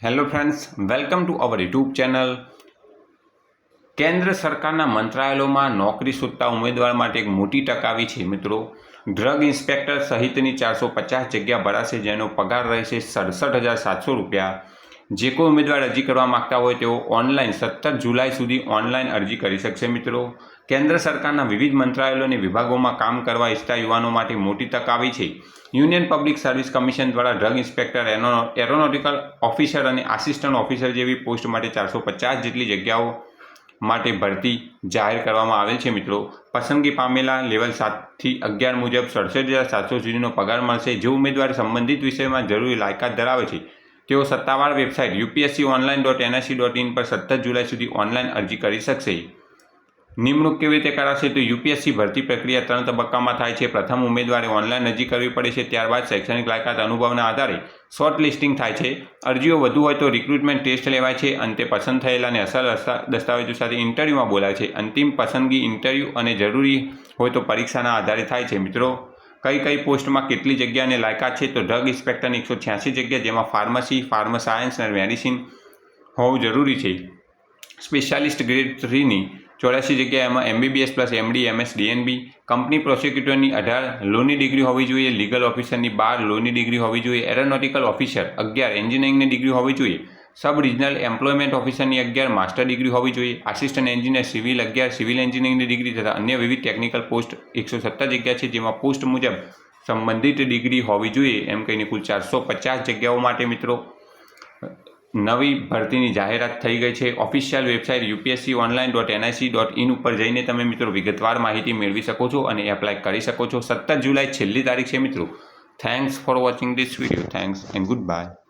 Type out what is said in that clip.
Hello friends, welcome to our YouTube channel. કેન્દ્ર સરકારના મંત્રાલયોમાં નોકરી શોધતા ઉમેદવાર માટે એક મોટી તક આવી છે મિત્રો. ડ્રગ ઇન્સ્પેક્ટર સહિતની 450 જગ્યા ભરાશે, જેનો પગાર રહેશે 67,700 રૂપિયા. જે કોઈ ઉમેદવાર અરજી કરવા માગતા હોય તેઓ ઓનલાઈન 17 જુલાઈ સુધી ઓનલાઈન અરજી કરી શકશે મિત્રો. કેન્દ્ર સરકારના વિવિધ મંત્રાલયો અને વિભાગોમાં કામ કરવા ઈચ્છતા યુવાનો માટે મોટી તક આવી છે. યુનિયન પબ્લિક સર્વિસ કમિશન દ્વારા ડ્રગ ઇન્સ્પેક્ટર, એરોનોટિકલ ઓફિસર અને આસિસ્ટન્ટ ઓફિસર જેવી પોસ્ટ માટે 450 જેટલી જગ્યાઓ માટે ભરતી જાહેર કરવામાં આવેલ છે મિત્રો. પસંદગી પામેલા લેવલ 7 થી 11 મુજબ 67,700 સુધીનો પગાર મળશે. જે ઉમેદવાર સંબંધિત વિષયમાં જરૂરી લાયકાત ધરાવે છે તેઓ સત્તાવાર વેબસાઇટ upsconline.nic.in પર 17 જુલાઈ સુધી ઓનલાઈન અરજી કરી શકશે. નિમણૂક કેવી રીતે કરાશે? તો યુપીએસસી ભરતી પ્રક્રિયા 3 તબક્કામાં થાય છે. પ્રથમ ઉમેદવારે ઓનલાઈન અરજી કરવી પડે છે. ત્યારબાદ શૈક્ષણિક લાયકાત અનુભવના આધારે શોર્ટ લિસ્ટિંગ થાય છે. અરજીઓ વધુ હોય તો રિક્રુટમેન્ટ ટેસ્ટ લેવાય છે. અંતે પસંદ થયેલાને અસલ દસ્તાવેજો સાથે ઇન્ટરવ્યૂમાં બોલાય છે. અંતિમ પસંદગી ઇન્ટરવ્યૂ અને જરૂરી હોય તો પરીક્ષાના આધારે થાય છે મિત્રો. કઈ પોસ્ટમાં કેટલી જગ્યા અને લાયકાત છે? તો ડ્રગ ઇન્સ્પેક્ટરની 186 જગ્યા, જેમાં ફાર્મસી, ફાર્માસાયન્સ અને મેડિસિન હોવું જરૂરી છે. સ્પેશિયાલિસ્ટ ગ્રેડ 3ની 84 જગ્યા, એમાં MBBS plus MD, MS, DNB. Company પ્રોસિક્યુટરની 18 લોની ડિગ્રી હોવી જોઈએ. લીગલ ઓફિસરની 12 લોની ડિગ્રી હોવી જોઈએ. એરોનોટિકલ ઓફિસર 11 એન્જિનિયરિંગની ડિગ્રી હોવી જોઈએ. સબ રિજનલ એમ્પ્લોયમેન્ટ ઓફિસરની 11 માસ્ટર ડિગ્રી હોવી જોઈએ. આસિસ્ટન્ટ એન્જિનિયર સિવિલ 11 સિવિલ એન્જિનિયરિંગની ડિગ્રી તથા અન્ય વિવિધ ટેકનિકલ પોસ્ટ 117 જગ્યા છે, જેમાં પોસ્ટ મુજબ સંબંધિત ડિગ્રી હોવી જોઈએ. એમ કહીને કુલ 450 જગ્યાઓ માટે મિત્રો નવી ભરતીની જાહેરાત થઈ ગઈ છે. ઓફિશિયલ વેબસાઇટ upsconline.nic.in ઉપર જઈને તમે મિત્રો વિગતવાર માહિતી મેળવી શકો છો અને એપ્લાય કરી શકો છો. 17 જુલાઈ છેલ્લી તારીખ છે મિત્રો. Thanks for watching this video. Thanks and good bye.